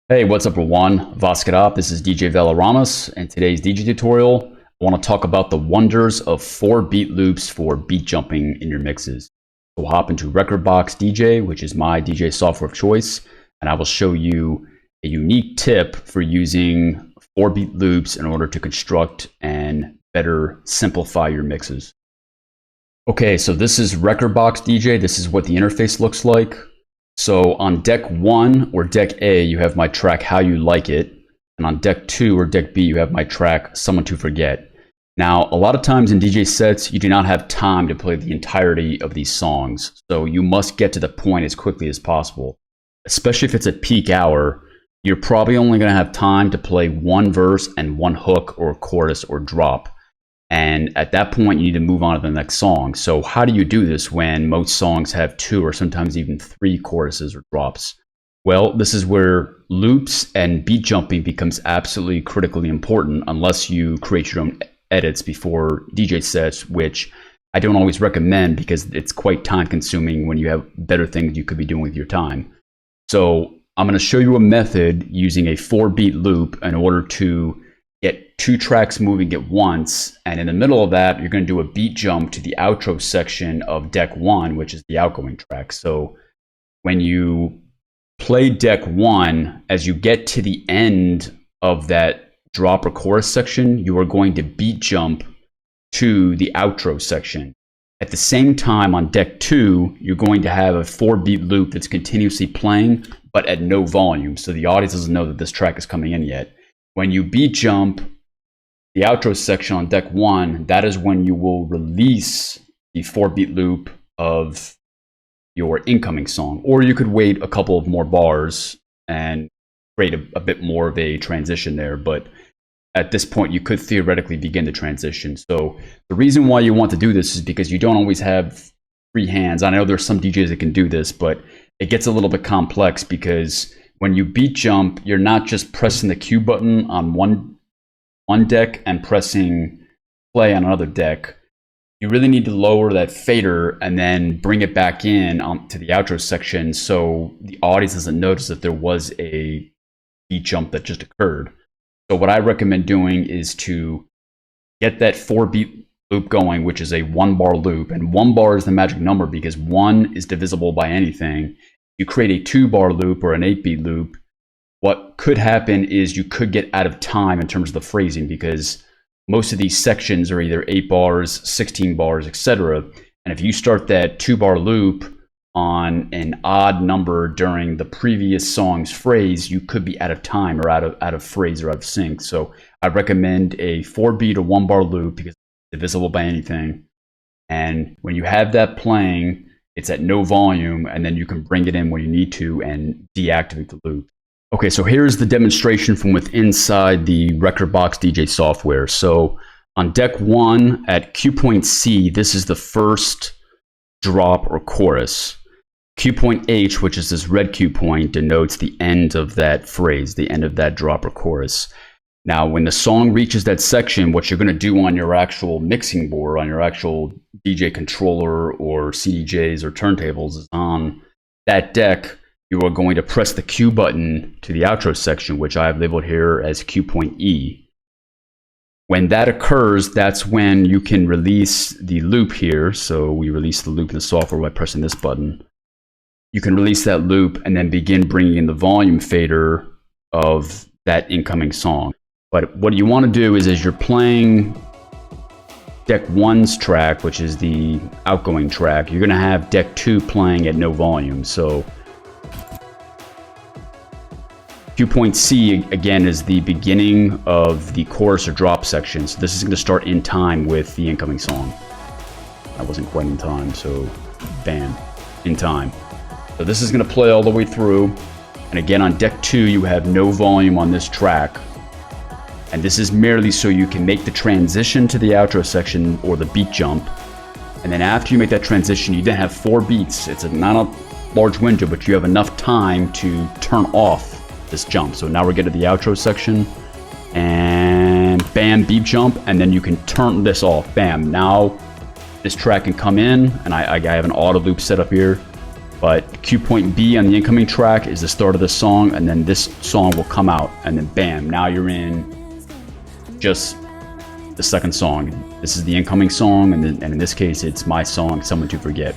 Hey, what's up everyone? Vasquerab, this is DJ Valoramous, and today's DJ tutorial, I want to talk about the wonders of 4 beat loops for beat jumping in your mixes. We'll hop into Rekordbox DJ, which is my DJ software of choice, and I will show you a unique tip for using 4 beat loops in order to construct and better simplify your mixes. Okay, so this is Rekordbox DJ. This is what the interface looks like. So on deck 1 or deck A, you have my track How You Like It. And on deck 2 or deck B, you have my track Someone to Forget. Now, a lot of times in DJ sets, you do not have time to play the entirety of these songs. So you must get to the point as quickly as possible. Especially if it's at peak hour, you're probably only going to have time to play one verse and one hook or chorus or drop. And at that point, you need to move on to the next song. So how do you do this when most songs have 2 or sometimes even 3 choruses or drops? Well, this is where loops and beat jumping becomes absolutely critically important unless you create your own edits before DJ sets, which I don't always recommend because it's quite time consuming when you have better things you could be doing with your time. So I'm going to show you a method using a 4 beat loop in order to get 2 tracks moving at once, and in the middle of that you're going to do a beat jump to the outro section of deck 1, which is the outgoing track. So when you play deck 1, as you get to the end of that drop or chorus section, you are going to beat jump to the outro section. At the same time on deck 2, you're going to have a 4 beat loop that's continuously playing but at no volume, so the audience doesn't know that this track is coming in yet. When you beat jump the outro section on deck 1, that is when you will release the 4 beat loop of your incoming song. Or you could wait a couple of more bars and create a bit more of a transition there. But at this point, you could theoretically begin the transition. So the reason why you want to do this is because you don't always have free hands. I know there's some DJs that can do this, but it gets a little bit complex because when you beat jump, you're not just pressing the Q button on one deck and pressing play on another deck. You really need to lower that fader and then bring it back in to the outro section so the audience doesn't notice that there was a beat jump that just occurred. So what I recommend doing is to get that 4 beat loop going, which is a 1 bar loop. And 1 bar is the magic number because 1 is divisible by anything. You create a 2 bar loop or an 8 beat loop, what could happen is you could get out of time in terms of the phrasing because most of these sections are either 8 bars, 16 bars, etc. And if you start that 2 bar loop on an odd number during the previous song's phrase, you could be out of time or out of phrase or out of sync. So I recommend a 4 beat or 1 bar loop because it's divisible by anything. And when you have that playing, it's at no volume, and then you can bring it in when you need to and deactivate the loop. Okay, so here's the demonstration from within inside the Rekordbox DJ software. So on deck 1 at Q point C, this is the first drop or chorus. Q point H, which is this red Q point, denotes the end of that phrase, the end of that drop or chorus. Now, when the song reaches that section, what you're going to do on your actual mixing board, on your actual DJ controller or CDJs or turntables is on that deck, you are going to press the Q button to the outro section, which I have labeled here as Q point E. When that occurs, that's when you can release the loop here. So we release the loop in the software by pressing this button. You can release that loop and then begin bringing in the volume fader of that incoming song. But what you want to do is as you're playing deck 1's track, which is the outgoing track, you're going to have deck 2 playing at no volume. So Q point C, again, is the beginning of the chorus or drop section. So this is going to start in time with the incoming song. I wasn't quite in time, so bam, in time. So this is going to play all the way through. And again, on deck 2, you have no volume on this track. And this is merely so you can make the transition to the outro section or the beat jump. And then after you make that transition, you then have 4 beats. It's not a large window, but you have enough time to turn off this jump. So now we're getting to the outro section. And bam, beat jump. And then you can turn this off. Bam. Now this track can come in. And I have an auto loop set up here. But cue point B on the incoming track is the start of the song, and then this song will come out, and then bam, now you're in just the second song. This is the incoming song, and in this case, it's my song, Someone to Forget.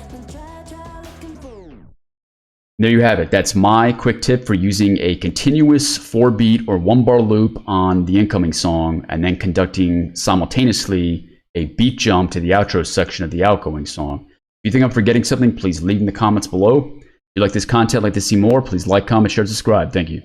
There you have it. That's my quick tip for using a continuous 4-beat or 1-bar loop on the incoming song, and then conducting simultaneously a beat jump to the outro section of the outgoing song. If you think I'm forgetting something, please leave in the comments below. If you like this content, like to see more, please like, comment, share, subscribe. Thank you.